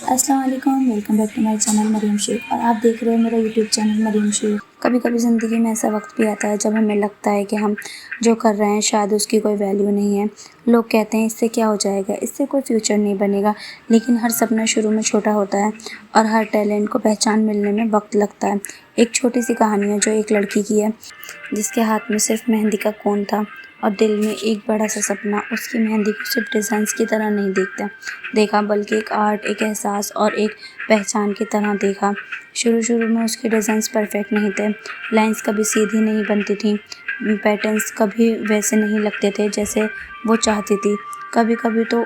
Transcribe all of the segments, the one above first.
अस्सलाम वालेकुम, welcome back to my channel Maryam Shaikh. और आप देख रहे हो मेरा यूट्यूब चैनल मरीम शेख। कभी कभी ज़िंदगी में ऐसा वक्त भी आता है जब हमें लगता है कि हम जो कर रहे हैं शायद उसकी कोई वैल्यू नहीं है। लोग कहते हैं इससे क्या हो जाएगा, इससे कोई फ्यूचर नहीं बनेगा। लेकिन हर सपना शुरू में छोटा होता है और हर टैलेंट को पहचान मिलने में वक्त लगता है। एक छोटी सी कहानी है जो एक लड़की की है जिसके हाथ में सिर्फ मेहंदी का कोन था और दिल में एक बड़ा सा सपना। उसकी मेहंदी को सिर्फ डिज़ाइंस की तरह नहीं देखा बल्कि एक आर्ट, एक एहसास और एक पहचान की तरह देखा। शुरू में उसके डिज़ाइंस परफेक्ट नहीं थे, लाइंस कभी सीधी नहीं बनती थी, पैटर्न्स कभी वैसे नहीं लगते थे जैसे वो चाहती थी। कभी कभी तो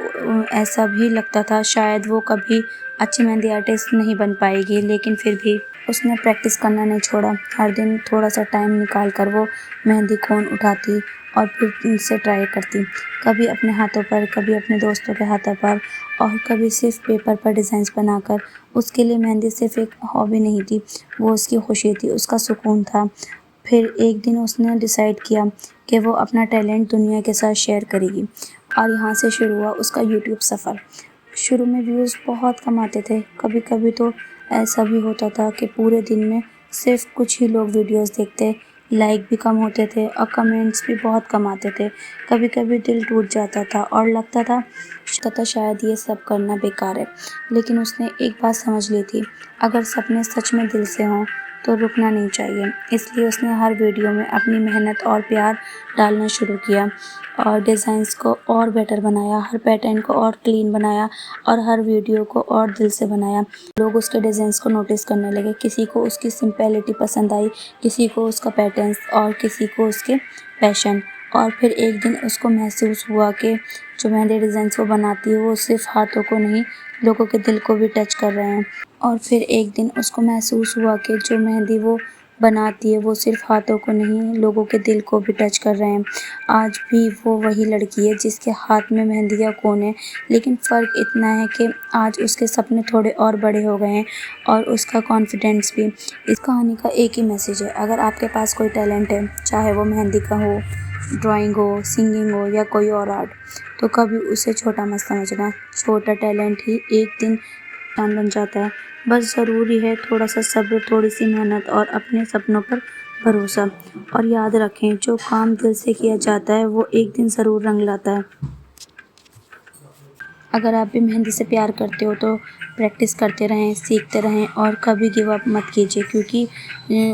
ऐसा भी लगता था शायद वो कभी अच्छी मेहंदी आर्टिस्ट नहीं बन पाएगी। लेकिन फिर भी उसने प्रैक्टिस करना नहीं छोड़ा। हर दिन थोड़ा सा टाइम निकाल कर वो मेहंदी कोन उठाती और फिर उनसे ट्राई करती, कभी अपने हाथों पर, कभी अपने दोस्तों के हाथों पर और कभी सिर्फ पेपर पर डिज़ाइंस बनाकर। उसके लिए मेहंदी सिर्फ एक हॉबी नहीं थी, वो उसकी खुशी थी, उसका सुकून था। फिर एक दिन उसने डिसाइड किया कि वो अपना टैलेंट दुनिया के साथ शेयर करेगी और यहाँ से शुरू हुआ उसका यूट्यूब सफ़र। शुरू में व्यूज़ बहुत कम आते थे, कभी कभी तो ऐसा भी होता था कि पूरे दिन में सिर्फ कुछ ही लोग वीडियोस देखते, लाइक भी कम होते थे और कमेंट्स भी बहुत कम आते थे। कभी कभी दिल टूट जाता था और लगता था शायद ये सब करना बेकार है। लेकिन उसने एक बात समझ ली थी, अगर सपने सच में दिल से हों तो रुकना नहीं चाहिए। इसलिए उसने हर वीडियो में अपनी मेहनत और प्यार डालना शुरू किया और डिज़ाइंस को और बेटर बनाया, हर पैटर्न को और क्लीन बनाया और हर वीडियो को और दिल से बनाया। लोग उसके डिज़ाइंस को नोटिस करने लगे, किसी को उसकी सिंपलिटी पसंद आई, किसी को उसका पैटर्न्स और किसी को उसके पैशन। और फिर एक दिन उसको महसूस हुआ कि जो मेहंदी डिज़ाइंस वो बनाती है वो सिर्फ हाथों को नहीं, लोगों के दिल को भी टच कर रहे हैं। और फिर एक दिन उसको महसूस हुआ कि जो मेहंदी वो बनाती है वो सिर्फ हाथों को नहीं, लोगों के दिल को भी टच कर रहे हैं। आज भी वो वही लड़की है जिसके हाथ में मेहंदी का कोन है, लेकिन फ़र्क इतना है कि आज उसके सपने थोड़े और बड़े हो गए हैं और उसका कॉन्फिडेंस भी। इस कहानी का एक ही मैसेज है, अगर आपके पास कोई टैलेंट है, चाहे वो मेहंदी का हो, ड्राइंग हो, सिंगिंग हो या कोई और आर्ट, तो कभी उसे छोटा मत समझना। छोटा टैलेंट ही एक दिन जान बन जाता है। बस ज़रूरी है थोड़ा सा सब्र, थोड़ी सी मेहनत और अपने सपनों पर भरोसा। और याद रखें, जो काम दिल से किया जाता है वो एक दिन ज़रूर रंग लाता है। अगर आप भी मेहंदी से प्यार करते हो तो प्रैक्टिस करते रहें, सीखते रहें और कभी गिव अप मत कीजिए, क्योंकि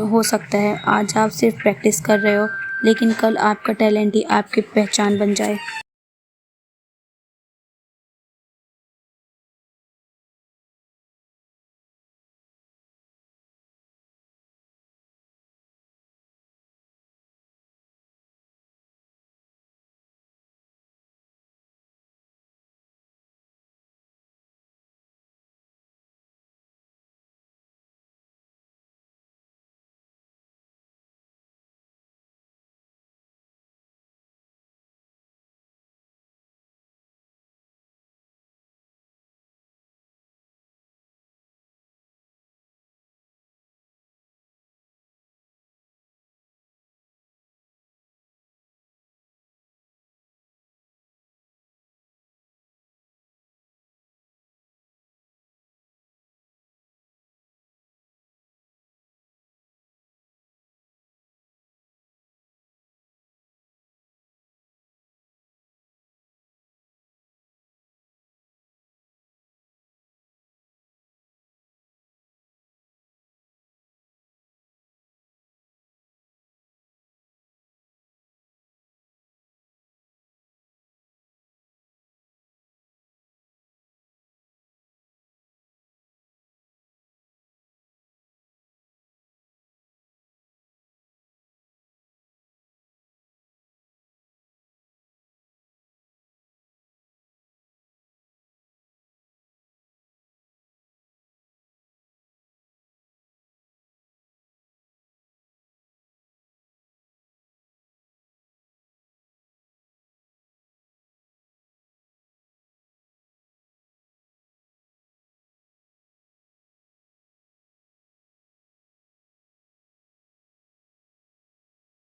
हो सकता है आज आप सिर्फ प्रैक्टिस कर रहे हो लेकिन कल आपका टैलेंट ही आपकी पहचान बन जाए।